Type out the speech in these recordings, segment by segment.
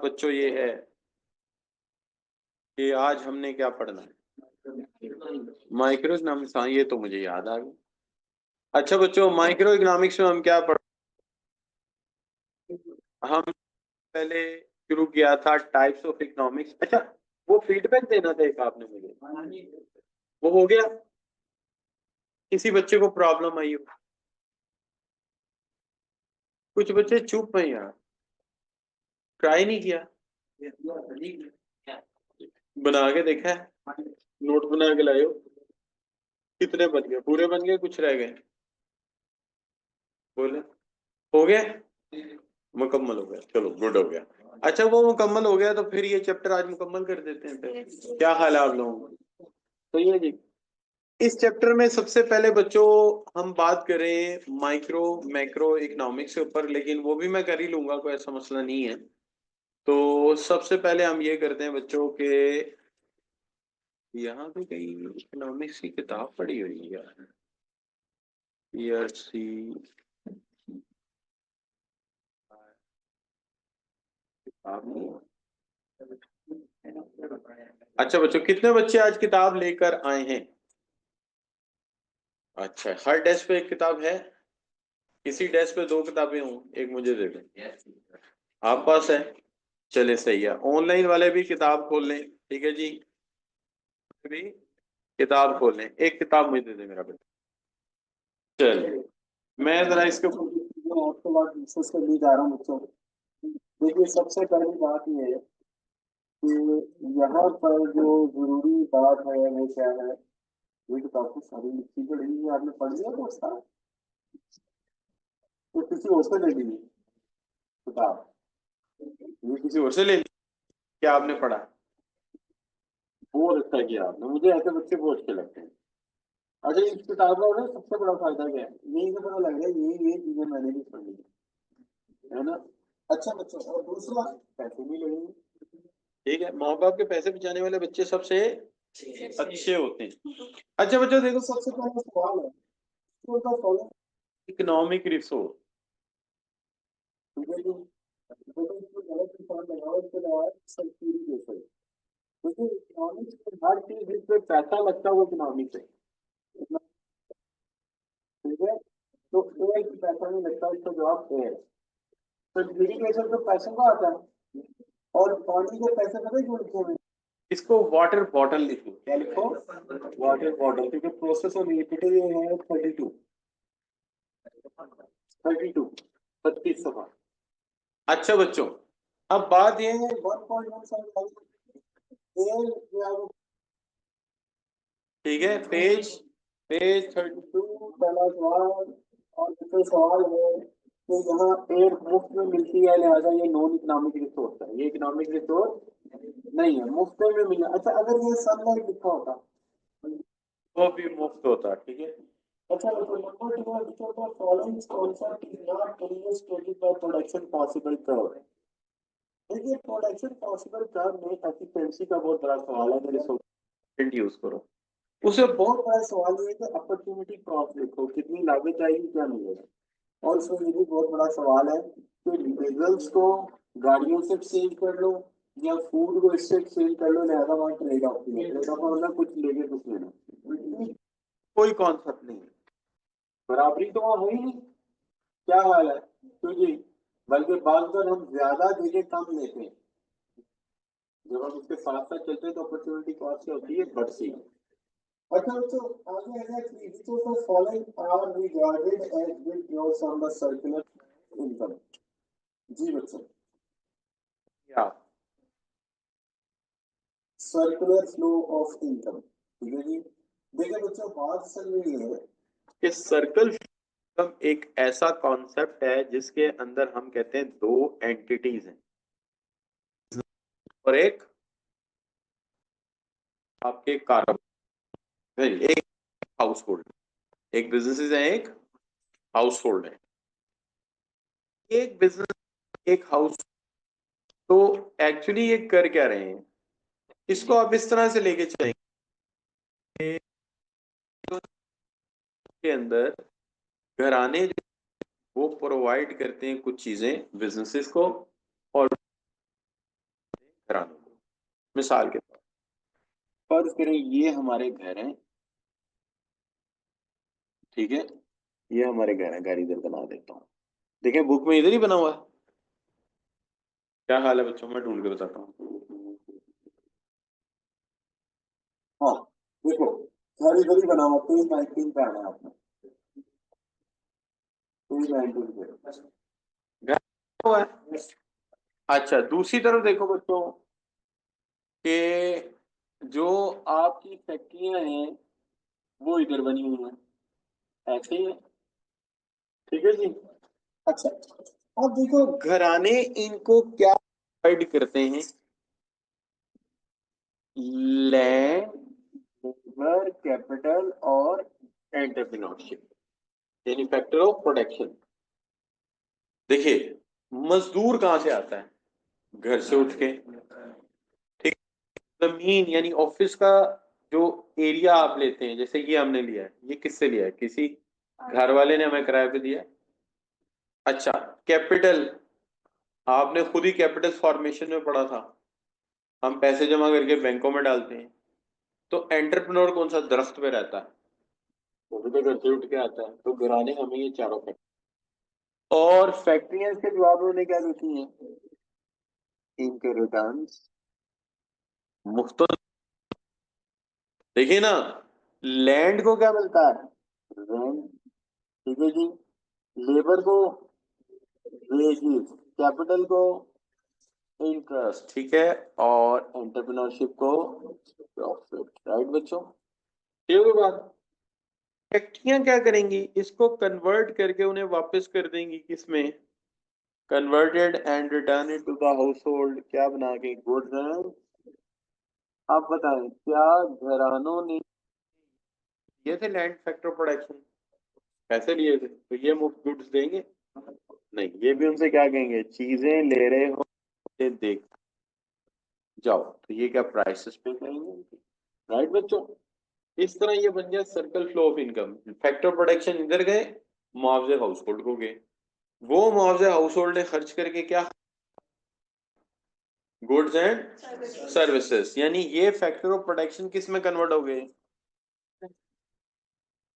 बच्चों ये है कि आज हमने क्या पढ़ना है, माइक्रो इकोनॉमिक्स। हाँ, ये तो मुझे याद आ गया। अच्छा बच्चों, माइक्रो इकोनॉमिक्स में हम क्या पढ़, हम पहले शुरू किया था टाइप्स ऑफ इकोनॉमिक्स। अच्छा, वो फीडबैक देना था एक आपने मुझे, वो हो गया? किसी बच्चे को प्रॉब्लम आई हो? कुछ बच्चे चुप हैं यार, ट्राई नहीं किया, बना के देखा है, नोट बना के लाए हो? कितने बन गए? पूरे बन गए, कुछ रह गए? बोले हो गया, मुकम्मल हो गया, चलो गुड हो गया। अच्छा, वो मुकम्मल हो गया तो फिर ये चैप्टर आज मुकम्मल कर देते हैं फिर। क्या हाल है आप लोगों का? सही है जी। इस चैप्टर में सबसे पहले बच्चों हम बात करें माइक्रो मैक्रो इकोनॉमिक्स के ऊपर, लेकिन वो भी मैं कर ही लूंगा, कोई ऐसा मसला नहीं है। तो सबसे पहले हम ये करते हैं बच्चों के, यहाँ पे कहीं इकोनॉमिक्स की किताब पढ़ी हुई है यार, PRC। किताब नहीं है। अच्छा बच्चों, कितने बच्चे आज किताब लेकर आए हैं? अच्छा, हर डेस्क पे एक किताब है? किसी डेस्क पे दो किताबें हों, एक मुझे दे दो। आप पास है? चले सही है। ऑनलाइन वाले भी किताब खोल लें, ठीक है जी, भी किताब खोल लें। एक किताब मुझे दे दे मेरा बेटा। चलिए, मैं जरा इसके ऊपर आपके बाद डिस्कस करने जा रहा हूँ बच्चों। देखिए, सबसे पहली बात ये है कि यहाँ पर जो जरूरी बात है वो क्या है। ये किताब को सारी लिखी पढ़ी है, आपने पढ़ लिया तो उसका, तो किसी और से ले लीजिए किताब, ये किसी और से ले लीजिए। क्या आपने पढ़ा? बहुत अच्छा किया आपने, मुझे ऐसे बच्चे बहुत अच्छे लगते हैं। अच्छा, इस किताब का ना सबसे बड़ा फायदा क्या है, यही से पता लग रहा है ये चीजें मैंने भी पढ़ी है ना। अच्छा बच्चों, और दूसरा, पैसे भी लगेंगे, ठीक है। माँ बाप के पैसे बचाने वाले बच्चे सबसे अच्छे होते हैं। अच्छा बच्चों देखो, सबसे पहला सवाल है इकोनॉमिक रिसोर्स, ठीक है जी। देखो, इसमें गलत निशान लगाओ, इसके बाद सरकारी रिसोर्स। क्योंकि इकोनॉमिक्स में हर चीज जिस पे पैसा लगता है वो इकोनॉमिक्स है, ठीक है। तो एयर की पैसा नहीं लगता, इसका जवाब एयर। तो इरिगेशन तो पैसों का आता है, और पानी के पैसे पता है क्यों लिखे हुए हैं? इसको वाटर बॉटल लिखो। क्या लिखो? वाटर बॉटल, क्योंकि प्रोसेस ऑफ लिक्विड ये है 32, 32, 36 सफा। अच्छा बच्चों, अब बात ये है 1.1 ठीक है, पेज पेज 32, पहला सवाल। और दूसरा सवाल है कि यहाँ एयर मुफ्त में मिलती है, लिहाजा ये नॉन इकोनॉमिक रिसोर्स है, ये इकोनॉमिक रिसोर्स नहीं है, मुफ्त में मिला। अच्छा, अगर ये सनलाइट लिखा होता वो भी मुफ्त होता, ठीक है। अच्छा, नंबर 2 है, which of the following concept is not clearly stated by production possible curve। देखिए, प्रोडक्शन पॉसिबल कर्व में एफिशिएंसी का बहुत बड़ा सवाल है, मेरे रिसोर्स यूज करो। उसे बहुत बड़ा सवाल ये है कि अपॉर्चुनिटी कॉस्ट लिखो, कितनी लागत आएगी, क्या मिलेगा। और उसमें ये भी बहुत बड़ा सवाल है कि डीजल्स को गाड़ियों से एक्सचेंज कर लो या फूड को इससे एक्सचेंज कर लो, लिहाजा वहां ट्रेड ऑफ है, ट्रेड ऑफ मतलब कुछ लेके कुछ लेना, कोई कॉन्सेप्ट नहीं है, बराबरी तो वहां है ही नहीं। क्या हाल है तो जी, बल्कि बात कर हम ज्यादा देके कम लेते हैं, जब हम उसके साथ साथ चलते हैं तो अपॉर्चुनिटी कॉस्ट क्या होती है, बढ़ती है। अच्छा बच्चों, आगे है next, which of the following are regarded as withdrawals from the circular income। जी बच्चों, क्या सर्कुलर फ्लो ऑफ इनकम, ठीक है जी। देखिए बच्चों, बात असल में ये है कि सर्कल इनकम एक ऐसा कॉन्सेप्ट है जिसके अंदर हम कहते हैं दो एंटिटीज हैं, और एक आपके कारोबार, एक हाउस होल्ड, एक बिजनेस है, एक हाउस होल्ड है। एक बिजनेस, एक हाउस, तो एक्चुअली ये कर क्या रहे हैं, इसको आप इस तरह से लेके चलेंगे के अंदर घराने जो वो प्रोवाइड करते हैं कुछ चीजें बिजनेसेस को, और घरानों को। मिसाल के तौर फर्ज करें ये हमारे घर हैं, ठीक है, ये हमारे घर है, घर इधर बना देता हूँ। देखिए बुक में इधर ही बना हुआ है। क्या हाल है बच्चों, मैं ढूंढ के बताता हूँ। हाँ देखो, घर इधर ही बना हुआ, पेज 19 पे आना है आपने, पेज 19 पे घर हुआ है। अच्छा दूसरी तरफ देखो बच्चों कि जो आपकी फैक्ट्रियां हैं वो इधर बनी हुई हैं, ऐसे ही है, ठीक है जी। अच्छा अब देखो घराने इनको क्या प्रोवाइड करते हैं, लैंड, लेबर, कैपिटल और एंटरप्रेन्योरशिप, यानी फैक्टर ऑफ प्रोडक्शन। देखिए मजदूर कहाँ से आता है, घर से उठ के, ठीक। जमीन यानी ऑफिस का जो एरिया आप लेते हैं, जैसे ये हमने लिया है, ये किससे लिया है, किसी घर वाले ने हमें किराए पे दिया है। अच्छा कैपिटल, आपने खुद ही कैपिटल फॉर्मेशन में पढ़ा था, हम पैसे जमा करके बैंकों में डालते हैं। तो एंटरप्रेन्योर कौन सा, दरख्त पे रहता है, वो भी तो घर से उठ के आता है। तो गिराने हमें ये चारों फैक्टर, और फैक्ट्रियां इसके जवाब उन्होंने क्या देती हैं, इनके रिटर्न्स मुफ्त। देखिए ना, लैंड को क्या मिलता है, रेंट, ठीक है जी, लेबर को वेजेस, कैपिटल को इंटरेस्ट, ठीक है, और एंटरप्रेन्योरशिप को प्रॉफिट, राइट बच्चों, ये होगी बात। फैक्ट्रियां क्या करेंगी, इसको कन्वर्ट करके उन्हें वापस कर देंगी किसमें, converted and return it to the household, क्या बना के, गुड्स एंड। आप बताएं क्या घरानों ने ये थे लैंड फैक्टर प्रोडक्शन, पैसे लिए थे तो ये मुफ्त गुड्स देंगे, नहीं, ये भी उनसे क्या कहेंगे, चीजें ले रहे हो ये देख जाओ, तो ये क्या प्राइसेस पे करेंगे, राइट बच्चों। इस तरह ये बन गया circle flow of income, factor production इधर गए, मुआवजे हाउस होल्ड को गए, वो मुआवजे हाउस होल्ड ने खर्च करके क्या, गुड्स एंड सर्विसेज, यानी ये फैक्टर ऑफ प्रोडक्शन किस में कन्वर्ट हो गए,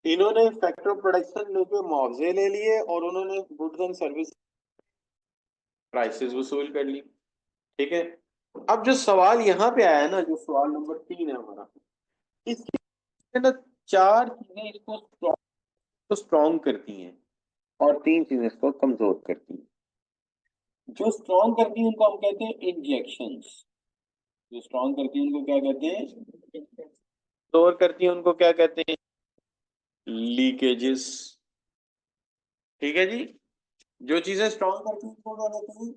इन्होंने फैक्टर ऑफ प्रोडक्शन लेके मुआवजे ले लिए और उन्होंने गुड्स एंड सर्विस प्राइसेस वसूल कर ली, ठीक है। अब जो सवाल यहाँ पे आया है ना, जो सवाल नंबर 3 है हमारा, इसके ना चार चीजें इसको स्ट्रॉन्ग करती हैं और तीन चीजें इसको कमजोर करती हैं। जो स्ट्रॉन्ग करती हैं उनको हम कहते हैं इंजेक्शंस, जो स्ट्रॉन्ग करती हैं उनको क्या कहते हैं, कमजोर करती हैं उनको क्या कहते हैं, लीकेजेस, ठीक है जी। जो चीजें स्ट्रॉन्ग करती हैं उनको क्या कहते हैं,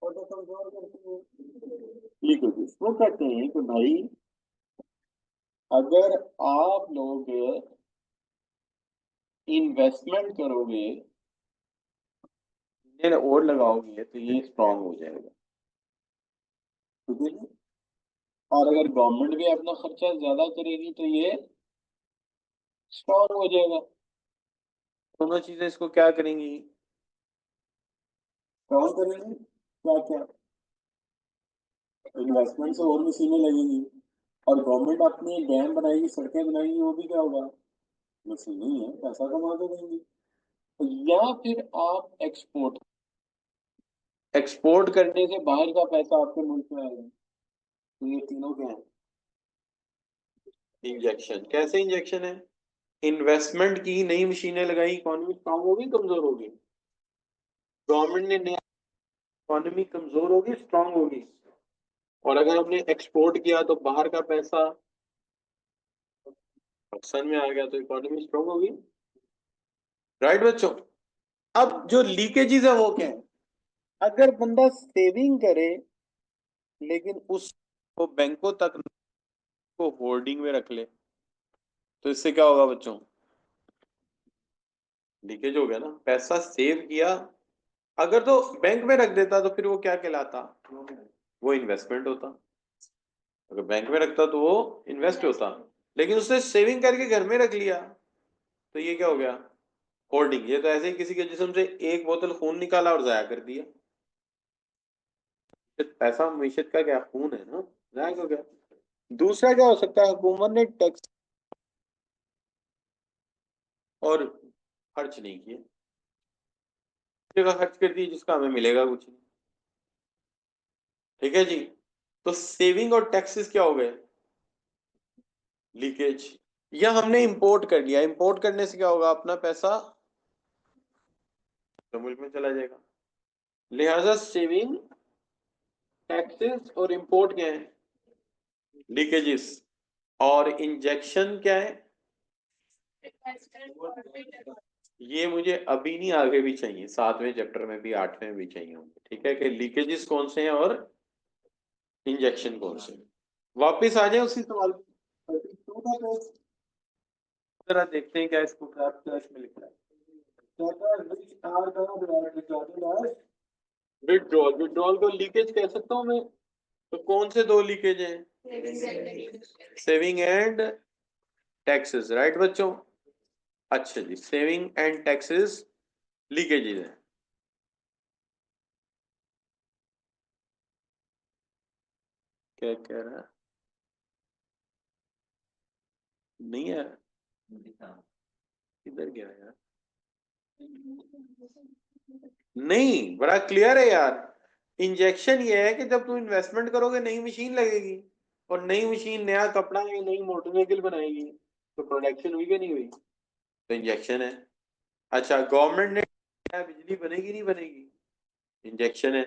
और जो कमजोर करती हैं लीकेजेस। वो कहते हैं कि भाई अगर आप लोग इन्वेस्टमेंट करोगे, ये और लगाओगे तो ये स्ट्रांग हो जाएगा, ठीक है जी। और अगर गवर्नमेंट भी अपना खर्चा ज्यादा करेगी तो ये स्ट्रांग हो जाएगा। दोनों चीजें इसको क्या करेंगी, स्ट्रांग करेंगी। क्या क्या, इन्वेस्टमेंट से और मशीनें लगेंगी, और गवर्नमेंट अपनी डैम बनाएगी, सड़कें बनाएगी, वो भी क्या होगा, मशीनें ही है, पैसा कमा के देंगी। या फिर आप एक्सपोर्ट करने से बाहर का पैसा आपके मुल्क में आएगा। तो ये तीनों क्या है, इंजेक्शन। कैसे इंजेक्शन है, इन्वेस्टमेंट की, नई मशीनें लगाई, इकोनॉमी स्ट्रांग होगी कमजोर होगी, गवर्नमेंट ने नया, इकोनॉमी कमजोर होगी स्ट्रांग होगी, और अगर हमने एक्सपोर्ट किया तो बाहर का पैसा पाकिस्तान में आ गया तो इकोनॉमी स्ट्रांग होगी, राइट बच्चों। अब जो लीकेजेस है वो क्या है, अगर बंदा सेविंग करे लेकिन उसको बैंकों तक को होल्डिंग में रख ले, तो इससे क्या होगा बच्चों, लीकेज हो गया ना, पैसा सेव किया, अगर तो बैंक में रख देता तो फिर वो क्या कहलाता, वो इन्वेस्टमेंट होता, अगर बैंक में रखता तो वो इन्वेस्ट होता, लेकिन उसने सेविंग करके घर में रख लिया तो ये क्या हो गया, होल्डिंग। ये तो ऐसे ही किसी के जिस्म से एक बोतल खून निकाला और जाया कर दिया, पैसा मीशत का क्या खून है ना, जाएगा क्या। दूसरा क्या हो सकता है, हुकूमत ने टैक्स और खर्च नहीं किए, जगह खर्च कर दी जिसका हमें मिलेगा कुछ नहीं। ठीक है जी। तो सेविंग और टैक्सेस क्या हो गए, लीकेज। या हमने इंपोर्ट कर लिया, इंपोर्ट करने से क्या होगा, अपना पैसा तो मुल्क में चला जाएगा। लिहाजा सेविंग, टैक्सेस और इंपोर्ट क्या है, लीकेजेस। और इंजेक्शन क्या है, ये मुझे अभी नहीं आगे भी चाहिए, 7वें चैप्टर में भी 8वें में भी चाहिए होंगे। ठीक है कि लीकेजेस कौन से हैं और इंजेक्शन कौन से हैं। वापिस आ जाए उसी सवाल पे। 32 का पेज जरा देखते हैं क्या इसको क्या इसमें लिखा है। विड्रॉल, विड्रॉल को लीकेज कह सकता हूँ मैं। तो कौन से दो लीकेज हैं, सेविंग एंड टैक्सेस, राइट बच्चों। अच्छा जी, सेविंग एंड टैक्सेस लीकेजेस है। क्या कह रहा है, नहीं है, किधर गया यार, नहीं बड़ा क्लियर है यार। इंजेक्शन ये है कि जब तुम इन्वेस्टमेंट करोगे नई मशीन लगेगी, और नई मशीन नया कपड़ा या नई मोटरसाइकिल बनाएगी, तो प्रोडक्शन हुई कि नहीं हुई, तो इंजेक्शन है। अच्छा, गवर्नमेंट ने क्या बिजली बनेगी नहीं बनेगी, इंजेक्शन है।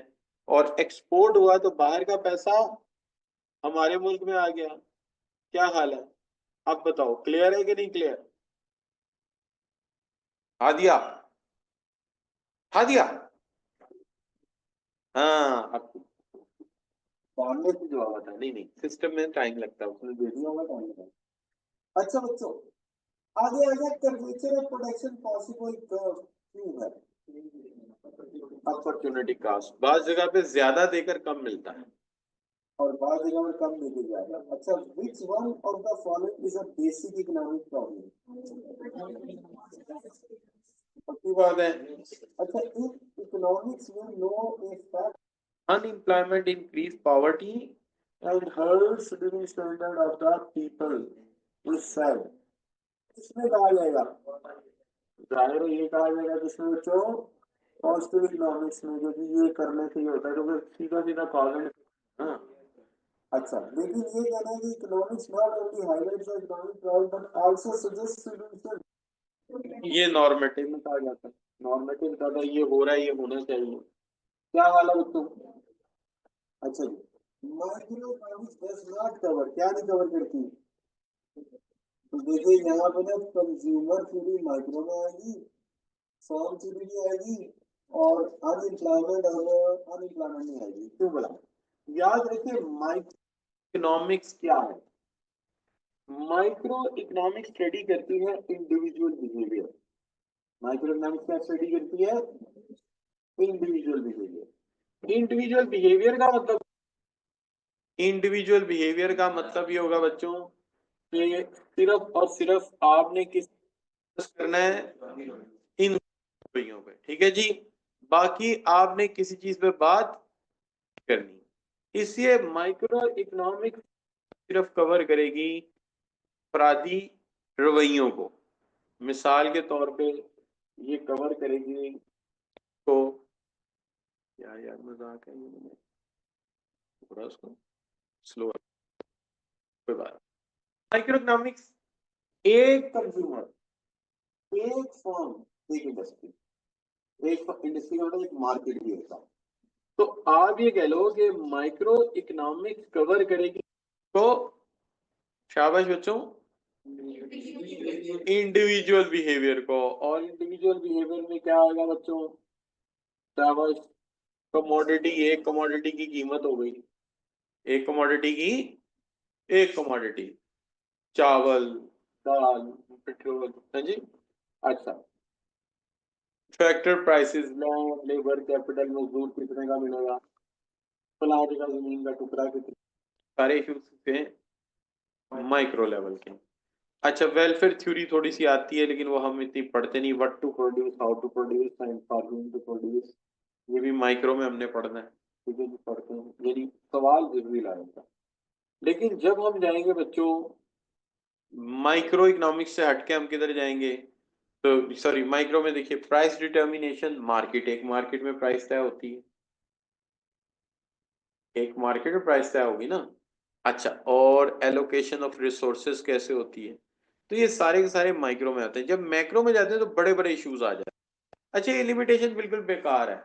और एक्सपोर्ट हुआ तो बाहर का पैसा हमारे मुल्क में आ गया, क्या हाल है। अब बताओ क्लियर है कि नहीं क्लियर। हादिया, हादिया, हाँ अब सामने से जवाब आता है, नहीं नहीं सिस्टम में टाइम लगता है, उसने दे दिया होगा टाइम लगता है। अच्छा बच्चों, आगे आ गया curvature of production possible curve क्यों है, अपॉर्चुनिटी कॉस्ट, बात जगह पे ज्यादा देकर कम मिलता है और बात जगह में कम देके जाएगा। अच्छा, which one of the following is a basic economic problem, पक्की बात है। अच्छा, इन इकोनॉमिक्स में no a fact unemployment increase poverty and hurts living standard of the people is said, इसमें कहा जाएगा, जाहिर है ये कहा जाएगा जिसमें बच्चों पॉजिटिव इकोनॉमिक्स में, क्योंकि ये करने से ये होता है, क्योंकि सीधा सीधा कॉज एंड, हाँ। अच्छा, लेकिन ये कहना है कि economics not only highlights the economic problem but also suggest solution, ये नॉर्मेटिव में कहा जाता है, नॉर्मेटिव का था ये हो रहा है, ये होना चाहिए, क्या हाल है बच्चों। अच्छा जी, micro economics does not cover, क्या नहीं कवर करती, तो देखिए यहाँ पे ना कंज्यूमर थ्योरी माइक्रो में आएगी, फर्म थ्योरी भी आएगी, और अनएम्प्लॉयमेंट और अनएम्प्लॉयमेंट नहीं आएगी, क्यों बोला। याद रखिए माइक्रो इकोनॉमिक्स क्या है, माइक्रो इकोनॉमिक्स स्टडी करती है इंडिविजुअल बिहेवियर, माइक्रो इकोनॉमिक्स क्या स्टडी करती है, इंडिविजुअल बिहेवियर। इंडिविजुअल बिहेवियर का मतलब, इंडिविजुअल बिहेवियर का मतलब ये होगा बच्चों कि सिर्फ और सिर्फ आपने किस करना है, इन रवैयों पे, ठीक है जी, बाकी आपने किसी चीज पे बात करनी। इसलिए माइक्रो इकोनॉमिक्स सिर्फ कवर करेगी अपराधी रवैयों को, मिसाल के तौर पे ये कवर करेगी तो, यार यार मजाक है ये, मैंने थोड़ा उसको स्लो, कोई बात। माइक्रो इकोनॉमिक्स एक कंज्यूमर, एक फर्म, एक इंडस्ट्री, एक इंडस्ट्री का मतलब एक मार्केट भी होता है। तो आप ये कह लो कि माइक्रो इकोनॉमिक्स कवर करेगी, तो शाबाश बच्चों, इंडिविजुअल बिहेवियर को, और इंडिविजुअल बिहेवियर में क्या आएगा बच्चों, शाबाश, कमोडिटी, एक कमोडिटी की कीमत हो गई, एक कमोडिटी की, एक कमोडिटी, चावल, दाल, पेट्रोल, है जी। अच्छा, factor prices, land, labour, capital, मजदूर कितने का मिलेगा, प्लाट का, जमीन का टुकड़ा कितना, सारे इश्यूज थे माइक्रो लेवल के। अच्छा, वेलफेयर थ्योरी थोड़ी सी आती है लेकिन वो हम इतनी पढ़ते नहीं, what to produce, how to produce and for whom to produce, ये भी माइक्रो में हमने पढ़ना है। ठीक है जी, पढ़ते हैं, यानी सवाल जरूरी लाएगा। लेकिन जब हम जाएंगे बच्चों माइक्रो इकोनॉमिक्स से हटके, हम किधर जाएंगे, तो सॉरी माइक्रो में देखिए प्राइस डिटर्मिनेशन, मार्केट, एक मार्केट में प्राइस तय होती है, एक मार्केट में प्राइस तय होगी ना। अच्छा, और एलोकेशन ऑफ रिसोर्सेज कैसे होती है, तो ये सारे के सारे माइक्रो में आते हैं। जब मैक्रो में जाते हैं तो बड़े बड़े इश्यूज आ जाते हैं। अच्छा, ये लिमिटेशन बिल्कुल बेकार है,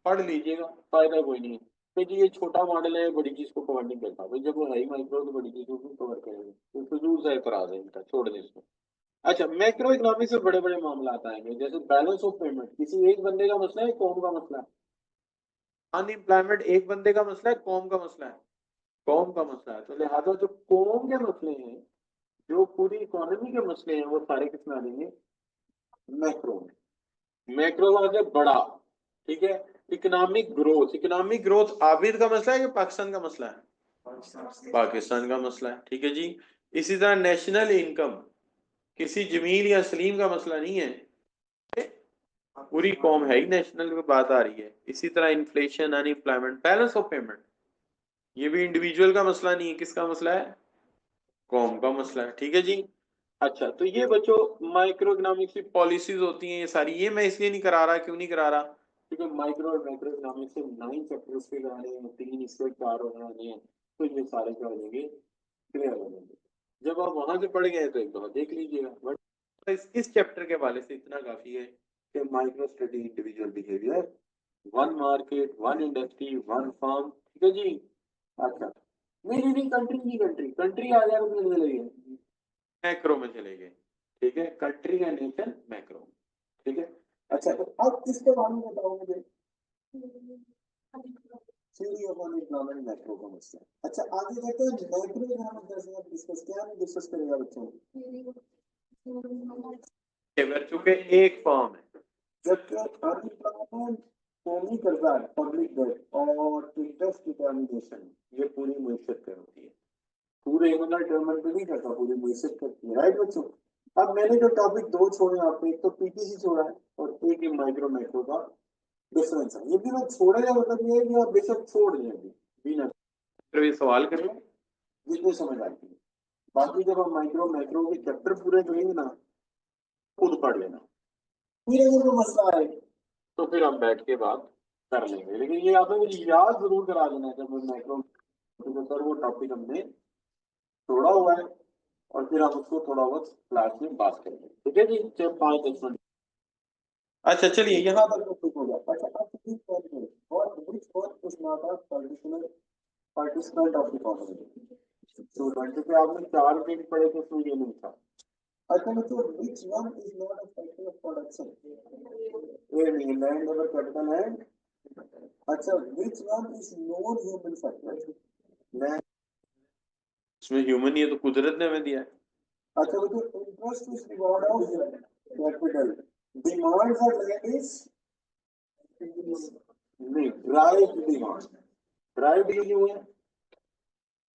पढ़ लीजिएगा, फायदा कोई नहीं है। तो जी ये छोटा मॉडल है, बड़ी चीज को कवर नहीं करता भाई, जब वो है ही माइक्रो तो बड़ी चीजों को कवर करेंगे, तो फजूल सा इतराज है इनका, छोड़ दें इसको। अच्छा, मैक्रो इकोनॉमिक्स में बड़े बड़े मामला आएंगे, जैसे बैलेंस ऑफ पेमेंट, किसी एक बंदे का मसला है, कौम का मसला है। अनएम्प्लॉयमेंट एक बंदे का मसला है, कौम का मसला है, कौम का मसला है। तो लिहाजा जो कौम के मसले हैं, जो पूरी इकोनॉमी के मसले हैं, वो सारे किसमें आ जाएंगे, मैक्रो में। मैक्रो का मतलब बड़ा, ठीक है। Economic growth, economic growth Abid का मसला है या पाकिस्तान का मसला है, पाकिस्तान का मसला है, ठीक है जी। इसी तरह नेशनल इनकम किसी जमील या सलीम का मसला नहीं है, पूरी कौम है ही नेशनल की बात आ रही है। इसी तरह inflation, unemployment, balance of payment, ये भी इंडिविजुअल का मसला नहीं है, किसका मसला है, कौम का मसला है, ठीक है जी। अच्छा, तो ये बच्चों माइक्रो इकोनॉमिक्स की पॉलिसीज होती हैं ये सारी, ये मैं इसलिए नहीं करा रहा, क्यों नहीं करा रहा, क्योंकि माइक्रो और मैक्रो इकोनॉमिक्स से 9 चैप्टर्स के कराने हैं, 3 इसके 4 होने हैं, तो ये सारे क्या हो जाएंगे, क्लियर हो जाएंगे। जब आप वहां से पढ़ गए तो एक बार देख लीजिएगा, बट इस चैप्टर के हवाले से इतना काफी है कि micro study individual behaviour, one market, one industry, one firm, ठीक है जी। अच्छा, नहीं नहीं नहीं, कंट्री की कंट्री, कंट्री आ जाएगा तो चलेगी, मैक्रो में चले गए, ठीक है, कंट्री या नेशन मैक्रो, ठीक है। अच्छा, तो अब किसके बारे में बताओ मुझे, थ्योरी ऑफ अनएम्प्लॉयमेंट, मैक्रो का मसला। अच्छा, आगे कहते हैं मैक्रो इकोनॉमिक डिस्कस, क्या नहीं डिस्कस करेगा बच्चों, चूंकि एक फॉर्म है, जबकि अनएम्प्लॉयमेंट कौमी कर्जा है, पब्लिक डेट और इंटरेस्ट डिटर्मिनेशन, ये पूरी मुयशत पे होती है, पूरे मतलब टर्म पे नहीं करता, पूरी मुयशत करती है, राइट बच्चों। अब मैंने जो टॉपिक दो छोड़े आपको, एक तो पीपीसी छोड़ा है और एक ही माइक्रो मैक्रो का डिफरेंस है। ये भी मैं छोड़े का मतलब ये है कि आप बेशक छोड़ दें अभी बिना फिर भी सवाल करें जितने समझ आती है। बाकी जब हम माइक्रो मैक्रो के चैप्टर पूरे करेंगे ना, खुद पढ़ लेना, फिर अगर कोई मसला आए तो फिर हम बैठ के बात कर लेंगे। लेकिन ये आपने मुझे याद जरूर करा देना जब मैं मैक्रो, तो सर वो टॉपिक हमने छोड़ा हुआ है, और फिर हम उसको थोड़ा बहुत क्लास में बात करेंगे, ठीक है जी, चलो 5-10 मिनट। अच्छा चलिए यहाँ तक तो ठीक हो गया। अच्छा, अब please tell me what which one is not a participant of economy, तो घंटे पे आपने 4 मिनट पढ़े थे तो ये नहीं था। अच्छा मतलब which one is not a factor of production, ये नहीं, लैंड लेबर कैपिटल है। अच्छा, which one is non human factor, land, इसमें ह्यूमन ही है तो कुदरत ने हमें दिया है। अच्छा वो जो interest is reward of capital, demand for land is, नहीं, ड्राइव डिमांड, ड्राइव क्यों है,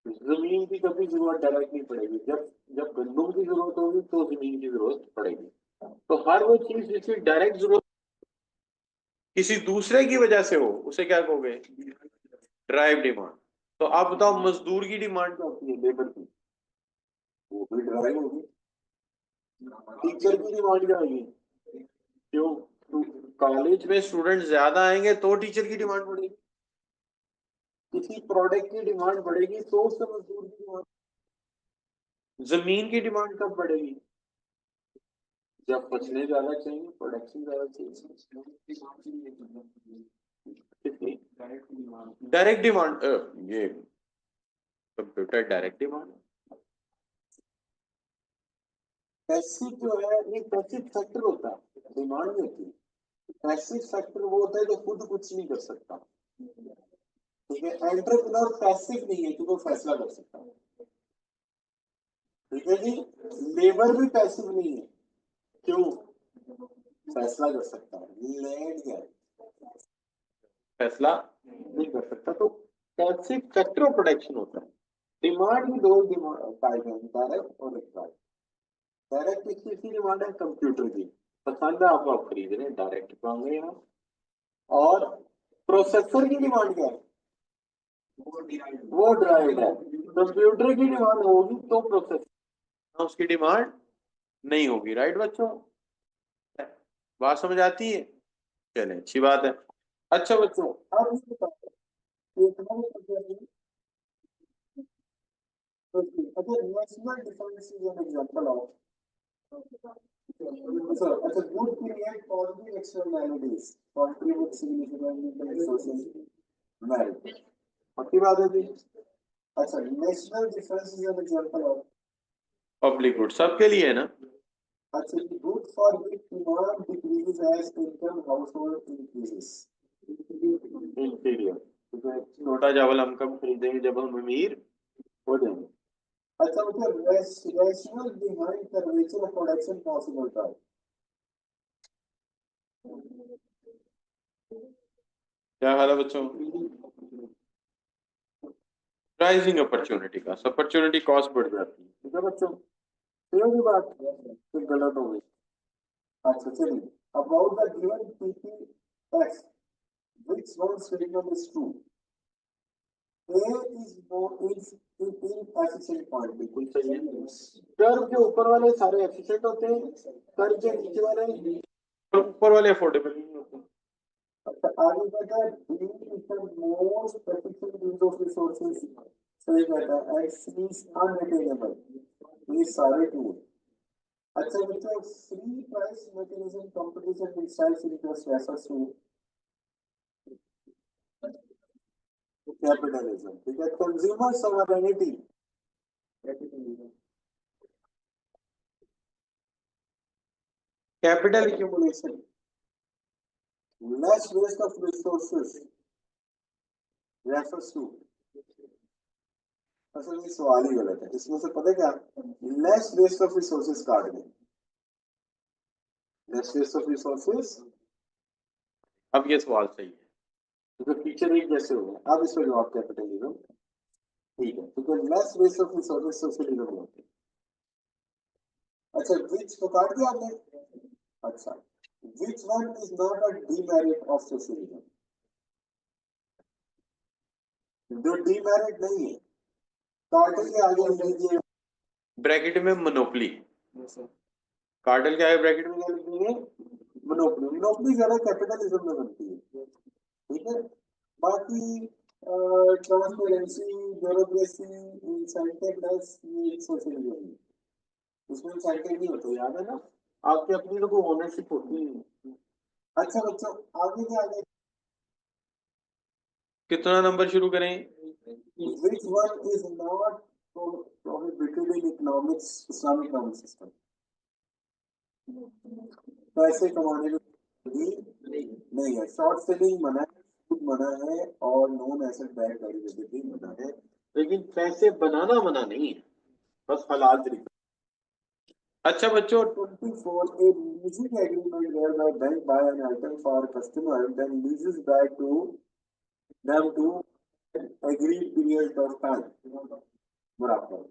जमीन की कभी जरूरत डायरेक्ट नहीं पड़ेगी, जब जब गंदम की जरूरत होगी तो जमीन की जरूरत पड़ेगी। तो हर वो चीज जिसकी डायरेक्ट जरूरत किसी दूसरे की वजह से हो, उसे क्या कहोगे, ड्राइव डिमांड। तो आप बताओ मजदूर की डिमांड क्या होती है, लेबर की, वो भी ड्राइव होगी। टीचर की डिमांड क्या होगी, क्यों, कॉलेज में स्टूडेंट ज्यादा आएंगे तो टीचर की डिमांड बढ़ेगी, किसी प्रोडक्ट की डिमांड बढ़ेगी तो उससे मजदूर की डिमांड, जमीन की डिमांड कब बढ़ेगी, जब फसलें ज्यादा चाहिए, प्रोडक्शन ज्यादा चाहिए। डायरेक्ट डिमांड, ये कंप्यूटर डायरेक्ट डिमांड, पैसिव जो है ये पैसिव फैक्टर होता है, डिमांड नहीं होती। पैसिव फैक्टर वो होता है जो खुद कुछ नहीं कर सकता, ठीक है। एंटरप्रेन्योर पैसिव नहीं है कि वो फैसला कर सकता है, ठीक है जी। लेबर भी पैसिव नहीं है, क्यों, फैसला कर सकता है, लैंड क्या है, फैसला नहीं कर सकता। तो पैसिव फैक्टर ऑफ प्रोडक्शन होता है। डिमांड भी दो डिमांड टाइप है, डायरेक्ट और इनडायरेक्ट। डायरेक्ट किसकी डिमांड है, कंप्यूटर की, पसंद है आपको, आप खरीद रहे हैं, डायरेक्ट मांगे यहाँ। और प्रोसेसर की डिमांड क्या है, वो ड्राइव्ड है। कंप्यूटर की डिमांड होगी तो प्रोसेस, उसकी डिमांड नहीं होगी। राइट बच्चों, बात समझ आती है? चले, अच्छी बात है। अच्छा बच्चों, अब ये बताओ, अच्छा national defence is an example of, अच्छा good create positive externalities contribute significantly to social welfare, पक्की बात है जी। अच्छा national defence is an example of public good, सबके लिए है ना। अच्छा good for which demand decreases as income household increases, interior, छोटा चावल हम कब खरीदेंगे, जब हम अमीर हो जाएंगे। अच्छा मतलब rational behind curvature of production possible था। क्या हाल है बच्चों? प्राइसिंग अपॉर्चुनिटी का, अपॉर्चुनिटी कॉस्ट बढ़ जाती है, ठीक है बच्चों। ये भी बात तो गलत हो गई। अच्छा चलिए, about the given PP text which one statement is true, A is no is inefficient point, बिल्कुल सही है। कर्व के ऊपर वाले सारे एफिशिएंट होते हैं, कर्व के नीचे वाले, ऊपर वाले अफोर्डेबल नहीं होते। अच्छा आगे कहता है B is the most efficient use of resources, सही कहता है, एंड सी इज अनअटेनेबल, ये सारे ट्रू। अच्छा बच्चों, free price mechanism competition with self interest refers to capitalism, ठीक है, consumer sovereignty, capital accumulation, less waste of resources refers to, असल ये सवाल ही गलत है, इसमें से पता है क्या, लेस वेस्ट ऑफ रिसोर्सेज काट दें, लेस वेस्ट ऑफ रिसोर्सेज। अब ये सवाल सही है, तो टीचर एक जैसे हो गए, अब इसका जवाब कैपिटलिज्म, ठीक है, तो less waste of resources socialism होते हैं। अच्छा विच को काट दिया आपने, अच्छा which one is not a demerit of socialism, जो डीमेरिट नहीं है, कार्टल के आगे लिख लीजिए ब्रैकेट में मोनोपोली, कार्टल के आगे ब्रैकेट में क्या लिख दीजिए, मोनोपोली, मोनोपोली ज्यादा कैपिटलिज्म में बनती है, ठीक है। बाकी ट्रांसपेरेंसी, ब्यूरोक्रेसी, इंसेंटिवलेस, ये सोशलिज्म है, उसमें इंसेंटिव नहीं होते, याद है ना, आपकी अपनी तो कोई ओनरशिप होती है। अच्छा बच्चों, आगे क्या आगे, कितना नंबर शुरू करें, which one is not prohibited in economics, Islamic economic system, पैसे कमाने में नहीं है, शॉर्ट सेलिंग मना है, छूट मना है, और नॉन एसेट बैक्ड डेरिवेटिव मना है, लेकिन पैसे बनाना मना नहीं है, बस हलाल तरीका। अच्छा बच्चों 24, a leasing agreement whereby bank buy an item for customer then leases back to them to agreed period of time, बराबर,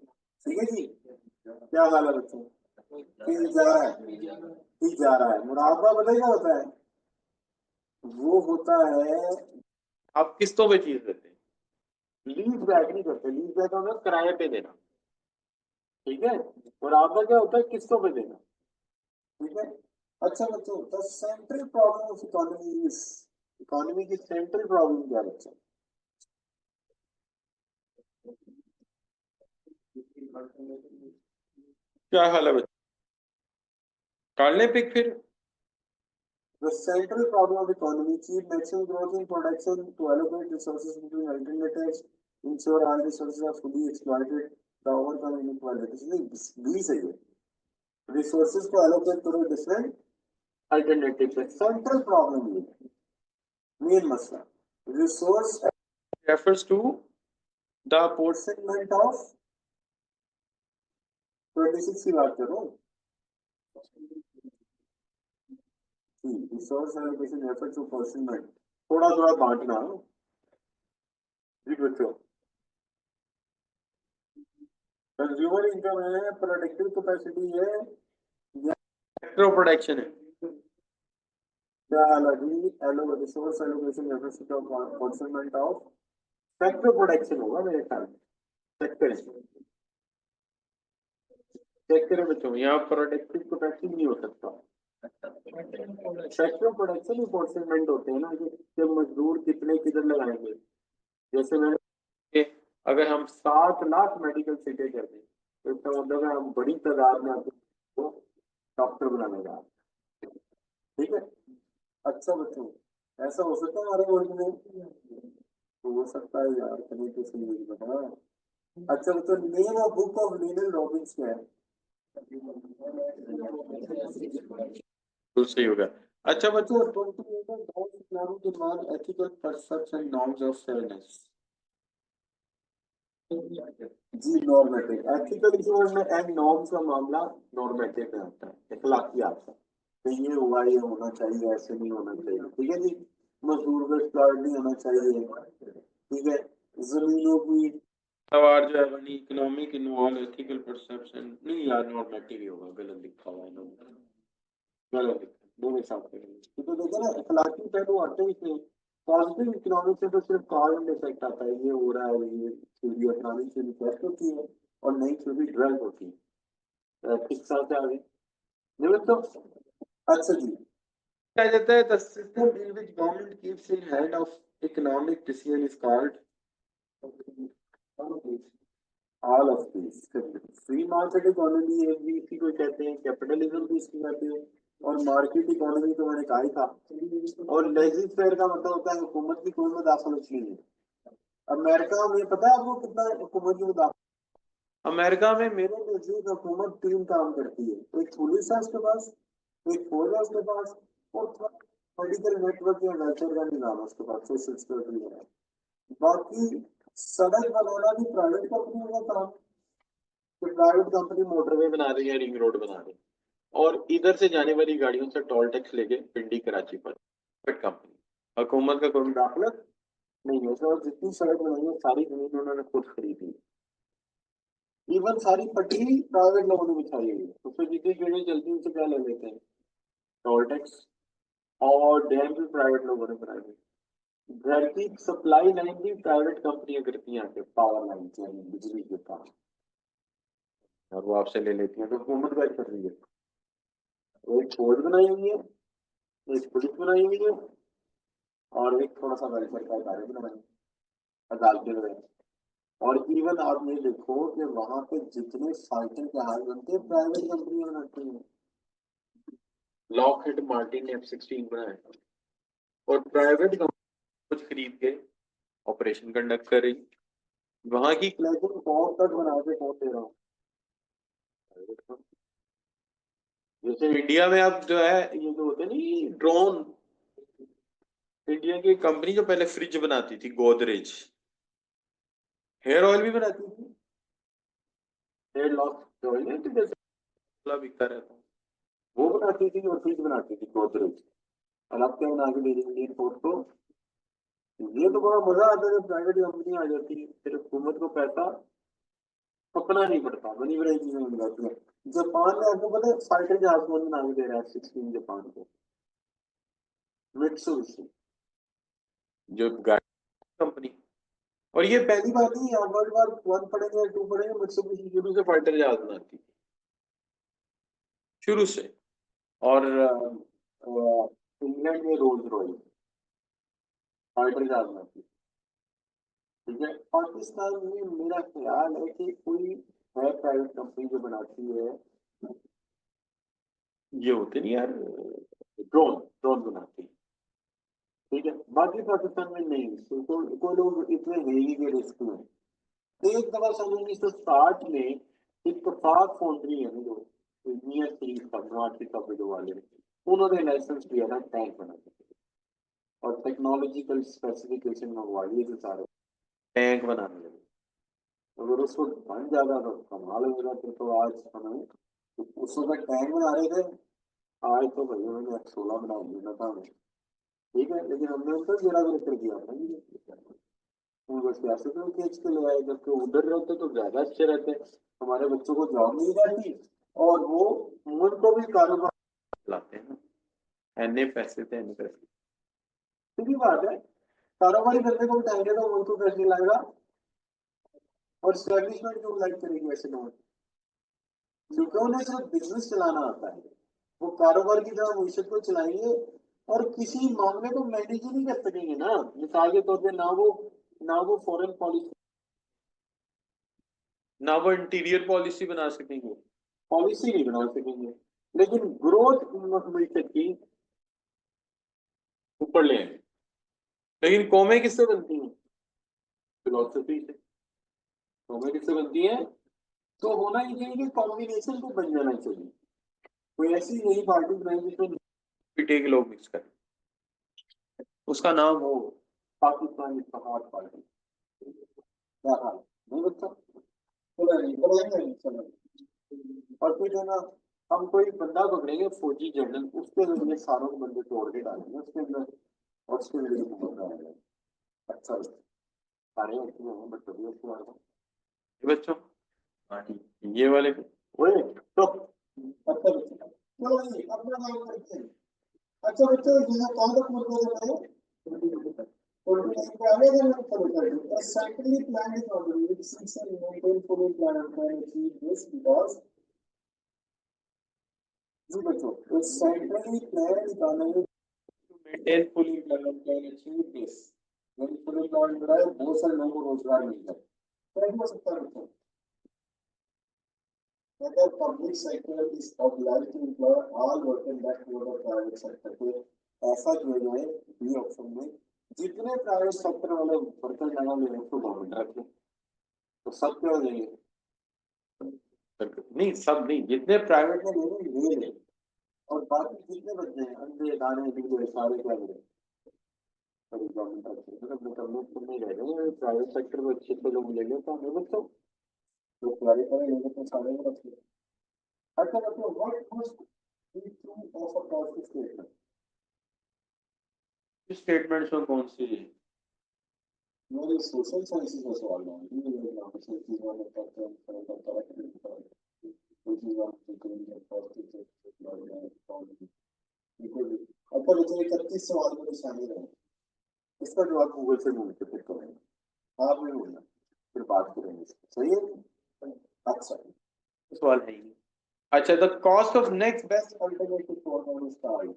ठीक है जी। क्या हाल है बच्चों, फिर जा रहा है, फिर जा रहा है, मुराबा पता क्या होता है, वो होता है आप किस्तों पे चीज देते हैं, लीज बैक नहीं करते, लीज बैक होगा किराए पे देना, ठीक है, और आपका क्या होता है, किस्तों पे देना, ठीक है। अच्छा बच्चों, the central problem of economy is, economy की सेंट्रल प्रॉब्लम क्या है बच्चों, क्या हाल है बच्चों, काट लें पिक फिर। The central problem of economy, achieve maximum growth in production to allocate resources between alternatives, ensure all resources are fully exploited, the overcome inequalities. नहीं सही है, resources को allocate करो different alternatives पे, central problem ये main मसला, resource refers to the apportionment of 26 की बात करो, resource allocation refers to apportionment, थोड़ा थोड़ा बांटना, जी बच्चों, कंज्यूमर इनकम है, प्रोडक्टिव कैपेसिटी है, या फैक्टर ऑफ प्रोडक्शन है, क्या हाल है जी, allo resource allocation refers to component of sector production होगा मेरे ख्याल में। सेक्टर सेक्टर बच्चों, यहाँ प्रोडक्टिव प्रोडक्शन नहीं हो सकता। सेक्टर प्रोडक्शन इंपॉर्टेंट होते हैं ना कि मजदूर कितने किधर लगाएंगे। जैसे मैंने, अगर हम 7 लाख मेडिकल सीटें कर दें तो इसका मतलब है हम बड़ी तादाद में आपको डॉक्टर बनाने जा रहे हैं। ठीक है। अच्छा बच्चों, ऐसा हो सकता है हमारे वर्ग में? तो हो सकता है यार, कभी तो सही नहीं बता। अच्छा बच्चों, name of book of linen Robins क्या है? तो सही होगा। अच्छा बच्चों, 28 demand ethical percepts and norms of fairness। जी नॉर्मेटिव, एथिकल इस वर्ड में एंड नॉर्म्स का मामला नॉर्मेटिव में आता है, इखलाकी आता है। तो ये हुआ, ये होना चाहिए, ऐसे नहीं होना चाहिए। ठीक है जी। मजदूर का स्टार्ट नहीं होना चाहिए। ठीक है। जमीनों की सवार जो है बनी इकोनॉमिक इन्वॉल्व एथिकल परसेप्शन नहीं यार, नॉर्मेटिव ही होगा, गलत लिखा हुआ है इन्होंने, गलत लिखा दोनों साथ में। तो देखो ना, इखलाकी पहलू आते ही थे। पॉजिटिव इकोनॉमिक से तो सिर्फ कॉज एंड इफेक्ट आता है, ये हो रहा है, ये थ्योरी इकोनॉमिक से इफेक्ट होती है और नई थ्योरी ड्राइव होती है। किस साल से आगे नहीं तो। अच्छा जी, क्या कहता है, the system in which government keeps in hand of economic decision is called all of this. Free market economy है भी इसी को कहते हैं, कैपिटलिज्म भी इसको कहते हैं, और मार्केट इकोनॉमी तो मैंने कहा ही था। और लेजिस फेयर का मतलब होता है हुकूमत की कोई मुदाखलत नहीं है। अमेरिका में पता है आपको कितना हुकूमत की मुदाखलत? अमेरिका में मेरे नजदीक हुकूमत 3 काम करती है। एक पुलिस है उसके पास, एक फौज है उसके पास, और मेडिकल नेटवर्क या वेलफेयर का निजाम है उसके पास, सोशल सिक्योरिटी है। बाकी सड़क बनाना भी प्राइवेट कंपनी का काम। तो प्राइवेट कंपनी मोटरवे बना रही है, रिंग रोड बना रही है, और इधर से जाने वाली गाड़ियों से टोल टैक्स लेके पिंडी कराची पर प्राइवेट कंपनी, हुकूमत का कोई मुदाखलत नहीं है। और जितनी सड़क बनाई है सारी जमीन उन्होंने खुद खरीदी, इवन सारी पटरी प्राइवेट लोगों ने बिछाई हुई है। उसमें जितनी ट्रेनें चलती हैं उनसे क्या ले लेते हैं? Toll tax. और डैम भी प्राइवेट लोगों ने बनाए हुए। घर की सप्लाई लाइन भी प्राइवेट कंपनियां करती हैं, आके पावर लाइन यानी बिजली के काम, और वो आपसे ले लेती हैं। तो हुकूमत क्या कर रही है? एक फौज बनाई हुई है, एक पुलिस बनाई हुई है, और एक थोड़ा सा वेलफेयर का कार्य बनाया, अदालतें बनाई। और इवन आप ये देखो कि वहां पे जितने फाइटर जहाज बनते हैं प्राइवेट कंपनियां बनाती हैं। लॉकहीड मार्टिन ने F-16 बनाया, और प्राइवेट कंपनी कुछ खरीद के ऑपरेशन कंडक्ट कर रही। वहां की लेकिन बहुत तक बना के कौन दे रहा हूँ? जैसे इंडिया में अब जो है ये जो होते नहीं ड्रोन, इंडिया की कंपनी जो पहले फ्रिज बनाती थी गोदरेज, हेयर ऑयल भी बनाती थी, हेयर लॉस ऑयल है, तो जैसे बिकता रहता है, वो बनाती थी और फ्रिज बनाती थी गोदरेज। और अब क्या बना के दे रही इंडियन फोर्स को? ये तो बड़ा मजा आता है जब प्राइवेट कंपनी आ जाती है, फिर हुकूमत को पैसा पकना नहीं पड़ता, बनी बनाई चीजें मिल जाती है। जापान ने आपको पता है फाइटर जहाज कौन बना के दे रहा है F-16 जापान को? मित्सुबिशी, जो गाड़ी कंपनी। और ये पहली बात नहीं है, वर्ल्ड war 1 पढ़ेंगे या 2 पढ़ेंगे, मित्सुबिशी शुरू से फाइटर जहाज बनाती थी, शुरू से। और इंग्लैंड में रोल्स रॉयस फाइटर जहाज बनाती थी। ठीक है। पाकिस्तान में मेरा ख्याल है कि कोई है प्राइवेट कंपनी जो बनाती है, ये होते नहीं यार, ड्रोन ड्रोन बनाती है। ठीक है। बाकी पाकिस्तान में नहीं, तो कोई लोग इतने हेवी के रिस्क में। एक दफा सन 1960 में इत्तेफाक फाउंड्री है ना, जो मियां शरीफ का नवाज शरीफ का जो वाले, उन्होंने लाइसेंस दिया था टैंक बनाने के लिए, और टेक्नोलॉजिकल स्पेसिफिकेशन मंगवाई है, जो सारे टैंक बनाने लगे। अगर उसको बन जाता तो कमाल हो जाता। तो आज हमें, उस वक्त टैंक बना रहे थे, आज तो भाई उन्होंने F-16 बना दिया था हमें। ठीक है, लेकिन हमने उनको गिरा कर दिया था। उनको सियासत में खींच के ले आए, जबकि उधर रहते तो ज्यादा अच्छे रहते, हमारे बच्चों को जॉब मिल जाती, और वो उनको भी कारोबार लाते हैं। एने पैसे थे, एने पैसे, सीधी बात है। कारोबारी बंदे को उठाएंगे तो वो तो पैसे लाएगा, और स्टैब्लिशमेंट क्यों लाइक करेगी ऐसे लोग, क्योंकि उन्हें सिर्फ बिजनेस चलाना आता है, वो कारोबार की तरह भविष्य को चलाएंगे और किसी मामले को मैनेज ही नहीं कर सकेंगे ना। मिसाल के तौर पे ना वो फॉरेन पॉलिसी, ना वो इंटीरियर पॉलिसी बना सकेंगे, पॉलिसी नहीं बना सकेंगे, लेकिन ग्रोथ मिलकर की ऊपर ले आएंगे। लेकिन कौमें किससे बनती हैं? फिलोसफी से। कौमें किससे बनती हैं? तो होना ही चाहिए कि कॉम्बिनेशन तो बन जाना चाहिए, कोई ऐसी नई पार्टी बनाई जिसमें पीटे के लोग मिक्स करें, उसका नाम हो पाकिस्तान इत्तेहाद पार्टी। क्या हाल नहीं बच्चा, चलो नहीं बोलेंगे नहीं, चलो। और फिर है ना, हम कोई बंदा पकड़ेंगे फौजी जनरल, उसके जरिए सारों को बंदे तोड़ के डालेंगे उसके अंदर, और उसके जरिए हुकूमत कराएंगे। अच्छा, सारे होते हैं बट कभी उसके बारे में ये बच्चों, हाँ ठीक, ये वाले ओए तो अच्छा बच्चा, चलो नहीं अपना काम करते हैं। अच्छा बच्चों, यहाँ कौन सा मुद्दा है? Centrally planned economy which seeks and maintain fully planned can achieve this because जी बच्चों, a centrally planned economy to maintain fully planned can achieve this। when fully planned है बहुत सारे लोगों को रोजगार मिलता है, क्या हो सकता है बच्चों? Whether public sector is obliged to employ all workers that go to private sector, तो ऐसा किया जाए बी ऑप्शन में, जितने प्राइवेट सेक्टर वाले वर्कर लगा हुए हैं उसको गवर्नमेंट रखे, तो सब क्या हो जाएंगे? नहीं सब नहीं, जितने प्राइवेट में ले ले, और बाकी जितने बच्चे हैं अंधे दाने दूधे सारे क्या करें, सभी गवर्नमेंट रखे, मतलब गवर्नमेंट तो नहीं रह रहे, प्राइवेट सेक्टर में अच्छे अच्छे लोग लेंगे तो हमें बच्चों जो क्वारी करेंगे तो सारे में रखेंगे। अच्छा बच्चों, what must be true of a positive statement? इस स्टेटमेंट्स में कौन सी मेरी सोशल साइंसेस का सवाल है, ये मेरे नाम से चीज वाले करते हैं करता है, which is one thing that positive अच्छा बच्चों, 31 सवाल में शामिल है, इसका जवाब गूगल से ढूंढ के फिर करेंगे, आप नहीं ढूंढना, फिर बात करेंगे, सही है? अच्छा सवाल है ही नहीं। अच्छा, the cost of next best alternative for start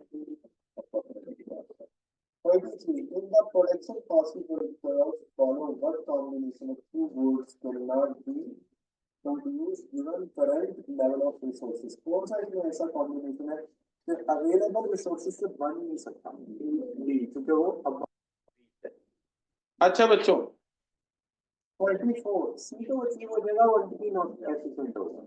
33 in the production possible follow what combination of two goods cannot be produced given current level of resources? कौन सा इसमें ऐसा कॉम्बिनेशन है कि अवेलेबल रिसोर्सेज से बन नहीं सकता, क्योंकि वो अब है। अच्छा बच्चों, 24 सी तो अचीव हो जाएगा, 1 नॉट एफिशिएंट होगा,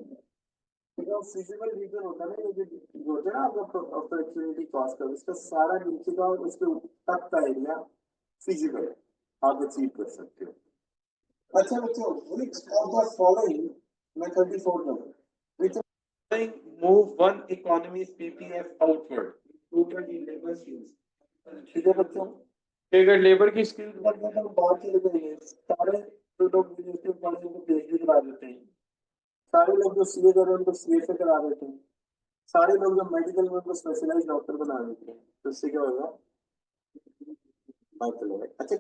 जो फिजिबल रीजन होता है ना, ये जो होता है ना आपका अपॉर्चुनिटी कॉस्ट का, उसका सारा नीचे का और उसके तक का एरिया फिजिबल आप अचीव कर सकते हो। अच्छा बच्चों, which of the following मैं 34 number, which move one economy's PPF outward improvement in labor skills? ठीक है बच्चों, अगर लेबर की स्किल बढ़ने का बात चल रही है, सारे जो लोग विदेश में पढ़े उनको पीएचडी करा देते हैं, सारे लोग जो सीए कर रहे हैं उनको सीए से करा देते हैं, सारे लोग जो मेडिकल में उनको स्पेशलाइज डॉक्टर बना देते हैं, तो इससे क्या होगा? बात चलेगा। अच्छा,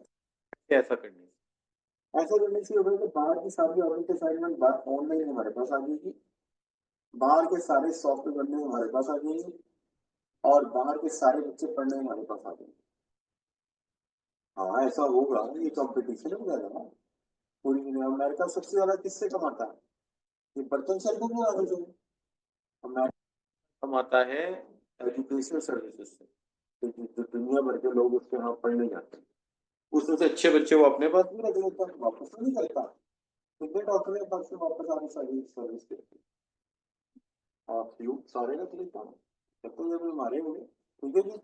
ऐसा करने से होगा कि बाहर की सारी ऑर्डर के साइड में बात ऑनलाइन हमारे पास आ जाएगी, बाहर के सारे सॉफ्टवेयर बनने हमारे पास आ जाएंगे, और बाहर के सारे बच्चे पढ़ने हमारे पास आ जाएंगे। हाँ ऐसा होगा, ये कंपटीशन हो जाएगा ना पूरी दुनिया। अमेरिका सबसे ज्यादा किससे कमाता है? ये बर्तन सेल को बना देते हैं, अमेरिका कमाता है एजुकेशनल सर्विसेज से, क्योंकि जो दुनिया भर के लोग उसके यहाँ पढ़ने जाते हैं, उसमें से अच्छे बच्चे वो अपने पास भी रख लेता है, वापस नहीं करता, कितने डॉक्टर के पास से वापस आने सर्विस देते हैं, आप सारे रख लेता हूँ, जब तो जब हमारे होंगे, ठीक है जी।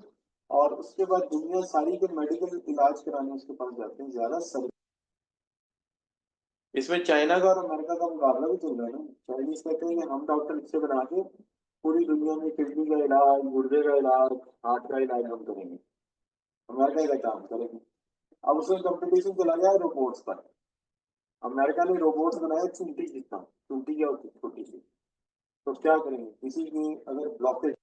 और उसके बाद दुनिया सारी के मेडिकल इलाज कराने उसके पास जाते हैं ज्यादा सर्विस। इसमें चाइना का और अमेरिका का मुकाबला भी चल रहा है ना, चाइनीज कहते हैं कि हम डॉक्टर इससे बना के पूरी दुनिया में किडनी का इलाज, गुर्दे का इलाज, हार्ट का इलाज हम करेंगे, अमेरिका का काम करेंगे। अब उसमें कंपटीशन चला गया रोबोट्स पर, अमेरिका ने रोबोट्स बनाया चूंटी जितना, चूंटी क्या होती है छोटी सी, तो क्या करेंगे किसी की अगर ब्लॉकेज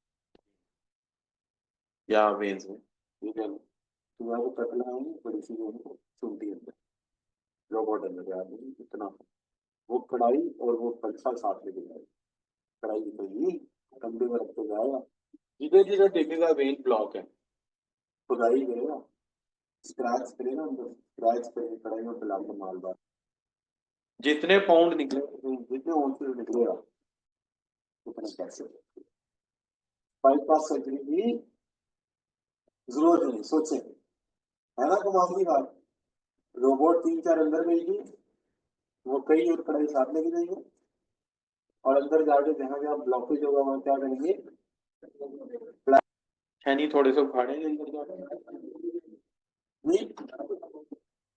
या वेन्स में, ठीक है, तो वो पतला है, बड़ी सी वो चुनती अंदर, रोबोट अंदर यार इतना, वो कढ़ाई और वो कलछा साथ लेके जाएगा, कढ़ाई निकलेगी, कंधे में रख के जाएगा, धीरे धीरे टेकेगा, वेन ब्लॉक है, खुदाई करेगा, स्क्रैच करेगा अंदर, स्क्रैच करके कढ़ाई में पिला के माल बार, जितने पाउंड निकले, जितने ऑन्सेस निकलेगा उतने पैसे। बाईपास सर्जरी की जरूरत नहीं, सोचे, है ना कमाल की बात। रोबोट 3-4 अंदर भेजेगी, वो कई और कढ़ाई साथ लेके जाएंगे, और अंदर जाके जहां जहां ब्लॉकेज होगा वहां क्या करेंगे, छेनी थोड़े से उखाड़ेंगे अंदर जाके, नहीं,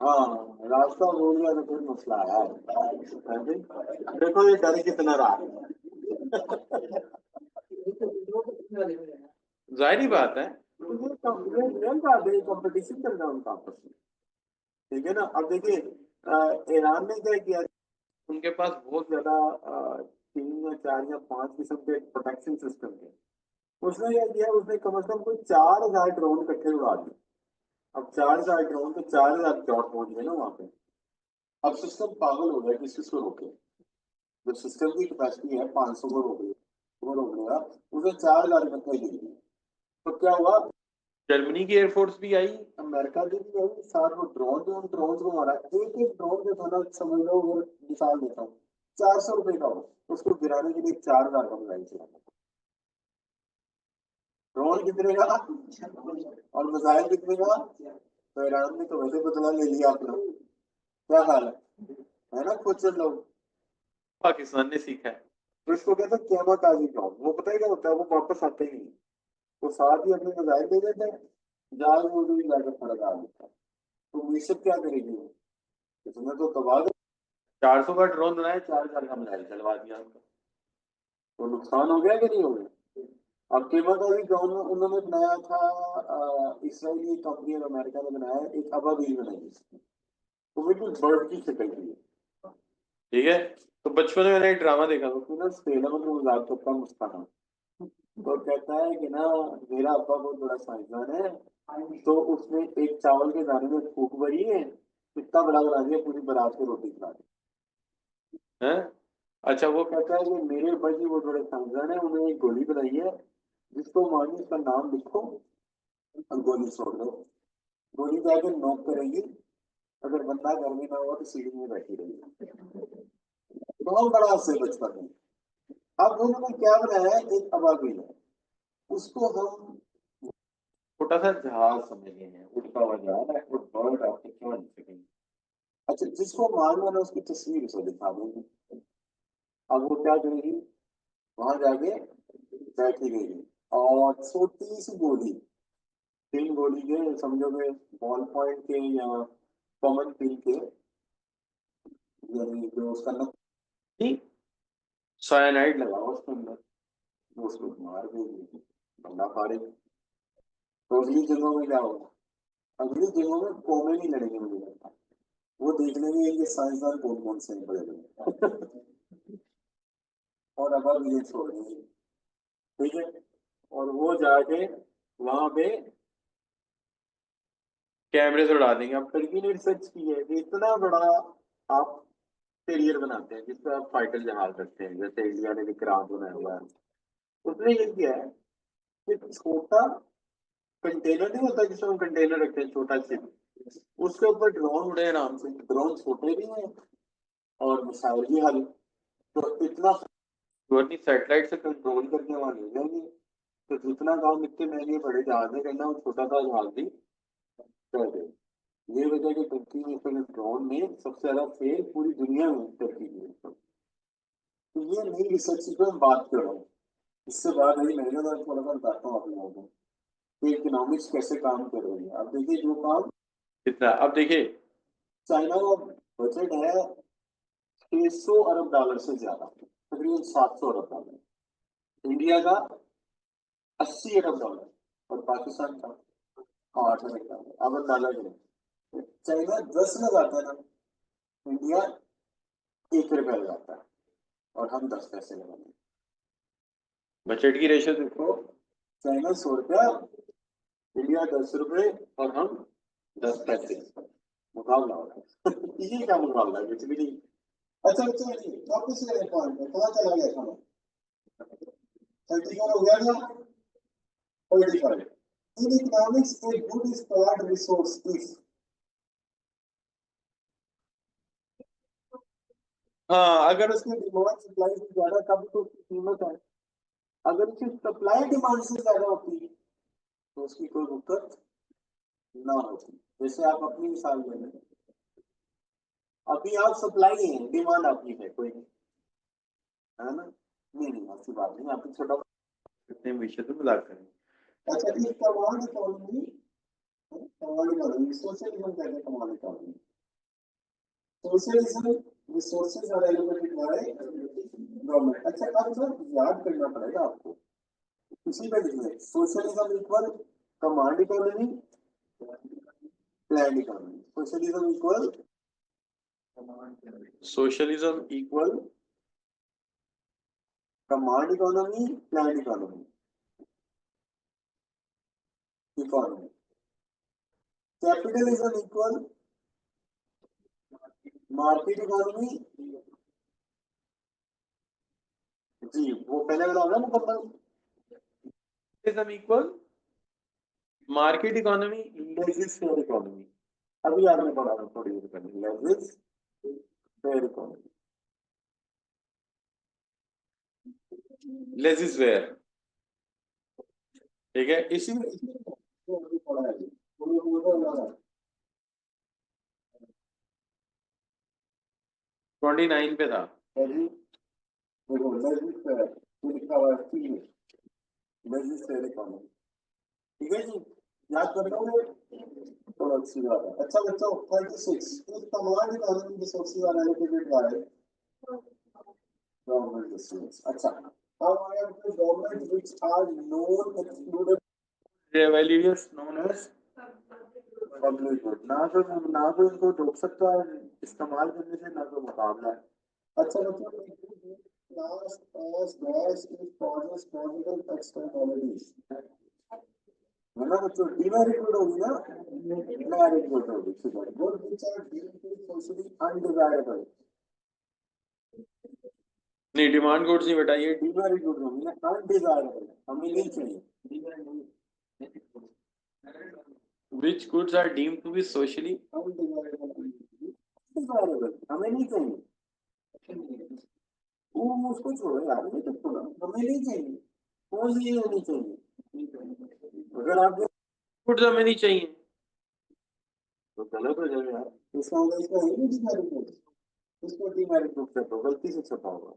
हाँ, रास्ता भूल गया तो फिर मसला है। देखो ये डर कितना रहा है। जाहिर बात है, ये रियल बात है, कंपटीशन चल रहा है उनका आपस में, ठीक है ना। अब देखिए ईरान ने क्या किया, उनके पास बहुत ज्यादा 3 या 4 या 5 किस्म के प्रोटेक्शन सिस्टम थे। उसने क्या किया, उसने कम से कम कोई 4,000 ड्रोन इकट्ठे उड़ा दिए। अब 4,000 ड्रोन तो 4,000 शॉट पहुंच गए ना वहां पे। अब सिस्टम पागल हो गया कि इसको रोके, जो सिस्टम की कैपेसिटी है 500 को रोक लिया, वो रोक लिया, उसने 4,000 इकट्ठे दे दिए। तो क्या हुआ, जर्मनी की एयरफोर्स भी आई, अमेरिका की भी आई, साथ में ड्रोन थे, उन ड्रोन को मारा। एक एक ड्रोन जो था ना, समझ लो, वो मिसाल देता हूँ, 400 रुपए का हो, उसको गिराने के लिए 4,000 का मिसाइल चलाना। ड्रोन कितने का और मिसाइल कितने का, तो ईरान ने तो वैसे बदला ले लिया अपना। क्या हाल है ना, कुछ लोग, पाकिस्तान ने सीखा है, तो इसको कहते हैं कैमाकाजी ड्रोन। वो पता है क्या होता है, वो वापस आते ही नहीं, वो साथ ही अपने मिसाइल दे देते हैं, जहाज वो भी जाकर खड़ा कर देता है। तो मिशन क्या करेगी वो, इसमें तो तबाह, 400 का ड्रोन बनाया, 4,000 का मिसाइल चलवा दिया उनको, तो नुकसान हो गया कि नहीं हो गया। अब केमा का भी ड्रोन उन्होंने बनाया था, इसराइली कंपनी और अमेरिका ने बनाया, एक अबाबील बनाई इसकी, तो बिल्कुल बर्ड की शक्ल की है, ठीक है। तो बचपन में मैंने एक ड्रामा देखा था, उसमें ना स्टेला मतलब मजाक करता मुस्कान, तो कहता है कि ना, मेरा अब्बा बहुत बड़ा साइंसदान है, तो उसने एक चावल के दाने में फूक भरी है, इतना बड़ा बना दिया, पूरी बारात को रोटी खिला दी है। अच्छा, वो कहता है कि मेरे अब्बा जी बहुत बड़े साइंसदान है, उन्होंने एक गोली बनाई है, जिसको मानिए उसका नाम लिखो और गोली छोड़ दो, गोली जाके नॉक करेगी, अगर बंदा घर में ना हुआ तो सीढ़ी में बैठी रहेगी। बहुत बड़ा हास्य बचपन में। अब उन्होंने क्या बनाया, एक अबाबील है, उसको हम छोटा सा जहाज समझ गए हैं, उड़ता हुआ जहाज है, और बर्ड आपके क्यों नहीं सकेंगे। अच्छा, जिसको मान लो उसकी तस्वीर उसे दिखा देंगे, अब वो क्या करेगी, वहां जाके बैठी रहेगी, और छोटी सी गोली, 3 गोली के समझोगे, बॉल पॉइंट के या कॉमन पिन के, यानी जो उसका नकली साइनाइड लगाओ उसके अंदर, वो उसको मार देगी, बंदा फाड़ेगी। तो अगली जगहों में क्या होगा, अगली जगहों में कौमें नहीं लड़ेंगे, मुझे लगता है वो देख लेंगे कि साइंसदान कौन कौन से हैं बड़े बड़े। और अब ये छोड़ देंगे, ठीक है, और वो जाके वहां पे कैमरे से उड़ा देंगे। अब टर्की ने रिसर्च की है कि इतना बड़ा आप कैरियर बनाते हैं जिसपे आप फाइटर जहाज रखते हैं, जैसे इंडिया ने विक्रांत बनाया हुआ है, उसने ये किया है कि छोटा कंटेनर नहीं होता जिसमें हम कंटेनर रखते हैं, छोटा चिप, उसके ऊपर ड्रोन उड़े आराम से, ड्रोन छोटे भी हैं और मिसाइल भी हल, तो इतना नहीं, सैटेलाइट से कंट्रोल करके वहां ले जाएंगे, तो जितना काम इतने महंगे बड़े जहाज में करना, वो छोटा सा जहाज भी कर दे। ये वजह कि तुर्की में फिर ड्रोन में सबसे ज्यादा फेल पूरी दुनिया में तुर्की की है। तो ये नई रिसर्च की मैं बात कर रहा हूँ, इससे बात नहीं, मैंने तो थोड़ा सा बताता हूँ आप लोगों को कि इकोनॉमिक्स कैसे काम कर रही है। अब देखिए जो काम कितना, अब देखिए चाइना का बजट है 600 अरब डॉलर से ज्यादा, तकरीबन 700 अरब डॉलर, इंडिया का 80 अरब डॉलर, और पाकिस्तान का 8 अरब डॉलर। अब अंदाजा करें, चाइना 10 लगाता है ना, इंडिया 1 रुपया लगाता है, और हम 10 पैसे लगाते हैं। बजट की रेशो देखो, चाइना 100 रुपया, इंडिया 10 रुपए, और हम 10 पैसे मुकाबला हो रहा है। ये क्या मुकाबला है, कुछ भी नहीं। अच्छा अच्छा जी, वापस से पॉइंट पे कहाँ चला गया था? 34 हो गया था। 35 in economics a good is called resource if. हाँ, अगर उसकी डिमांड सप्लाई से ज्यादा तब तो उसकी कीमत है। अगर उसकी सप्लाई डिमांड से ज्यादा होती है तो उसकी कोई दिक्कत ना होती। जैसे आप अपनी मिसाल ले लें, अभी आप सप्लाई है, डिमांड आपकी है कोई नहीं, है ना? नहीं नहीं, ऐसी बात नहीं, आप छोटा इतने विषय से मजाक करें। अच्छा, इस command economy, command economy socialism कहते हैं। Command economy socialism, resources are allocated by government. अच्छा, अब सर याद करना पड़ेगा आपको, उसी पे लिखना है socialism equal command economy plan economy. Socialism equal command economy plan economy. Economy capitalism equal market economy. जी, वो पहले वाला होगा मुकम्मल। Capitalism equal market economy laissez faire economy. अभी आपने पढ़ा था थोड़ी देर पहले, laissez faire economy, laissez faire. ठीक है, इसी में पढ़ा है 29 पे था। ठीक है जी, याद कर लो, थोड़ा अच्छी बात है। अच्छा बच्चों, 36 इस command economy resources are allocated by government resource. अच्छा, अब आया government which are non excluded revenues known as public good. ना तो इनको रोक सकता है इस्तेमाल करने से, ना तो मुकाबला है। अच्छा बच्चों, class as gas it causes positive externalities, है ना बच्चों? डिमेरिट गुड होगी ना, डिमेरिट गुड होगी। Good which are deemed to socially undesirable. नहीं, डिमांड गुड्स नहीं बेटा, ये डिमेरिट गुड होगी ना, अनडिजायरेबल, हमें नहीं चाहिए। Which goods are deemed to be socially undesirable, हमें नहीं चाहिए। वो उसको छोड़ो यार, ये तो छोड़ो, हमें नहीं चाहिए, कौन सी होनी चाहिए। अगर आप गुड्स हमें नहीं चाहिए तो गलत हो जाएगा यार। इसका मतलब इसका है नहीं डिमेरिट गुड, इसको डिमेरिट गुड कर दो, गलती से छपा होगा,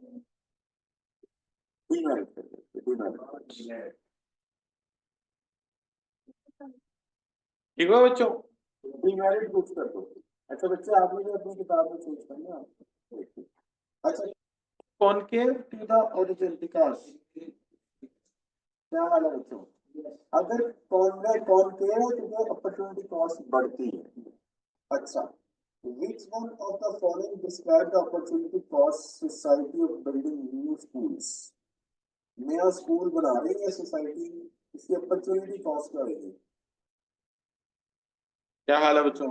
डिमेरिट कर दो, डिमेरिट। ठीक है बच्चों, डिमेरिट गुड्स कर दो। अच्छा बच्चे, आपने जो अपनी किताब में चेंज करना। अच्छा, कॉनकेव टू द ओरिजेंटिकास, क्या वाला बच्चों? अगर कॉनकेव है तो अपॉर्चुनिटी कॉस्ट बढ़ती है। अच्छा, which one of the following describe the opportunity cost society of building new schools? नया स्कूल बना रही है सोसाइटी, इसकी अपॉर्चुनिटी कॉस्ट क्या रहेगी? क्या हाल है बच्चों?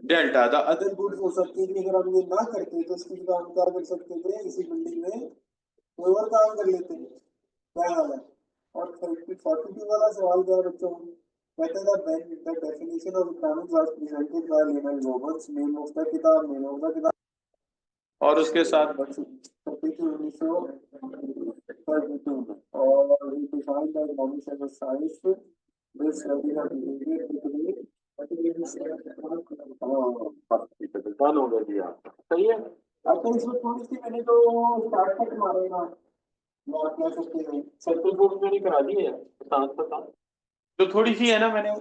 डेल्टा। द अदर गुड्स हो सकती है कि अगर हम ये ना करते तो इसकी जगह हम क्या कर सकते थे, इसी बिल्डिंग में कोई और काम कर लेते हैं। क्या हाल है? और 42 वाला सवाल क्या है बच्चों? कहते हैं the definition of economics was presented by lemon Roberts, name of the किताब, और उसके साथ 1932 में, और he defined the economics as a science which studies the behavior between done हो गया। सही है। अच्छा, इसमें थोड़ी सी मैंने तो शॉर्टकट मारेगा, आप कह सकते हैं सर्कल बोर्ड मैंने करा दी है साथ पता, जो थोड़ी सी है ना, मैंने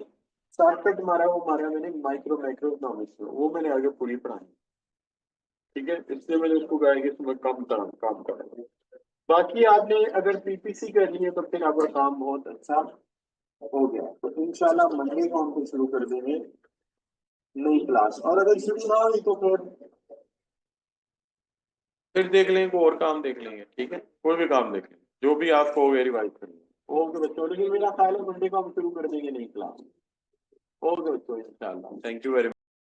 शॉर्टकट मारा, वो मारा मैंने माइक्रो माइक्रो इकोनॉमिक्स में, वो मैंने आगे पूरी पढ़ाई। ठीक है, इसलिए मैंने उसको कहा कि इसमें कम काम करेंगे। बाकी आपने अगर पीपीसी करनी है तो फिर आपका काम बहुत अच्छा हो गया। तो इंशाल्लाह मंडे को हम फिर शुरू कर देंगे नई क्लास, और अगर शुरू ना हुई तो फिर देख लेंगे, और काम देख लेंगे। ठीक है, कोई भी काम देख लेंगे, जो भी आपको रिवाइज करेंगे। ओके बच्चों, लेकिन मेरा ख्याल है मंडे को हम शुरू कर देंगे नई क्लास। ओके बच्चों, इंशाल्लाह, थैंक यू वेरी मच।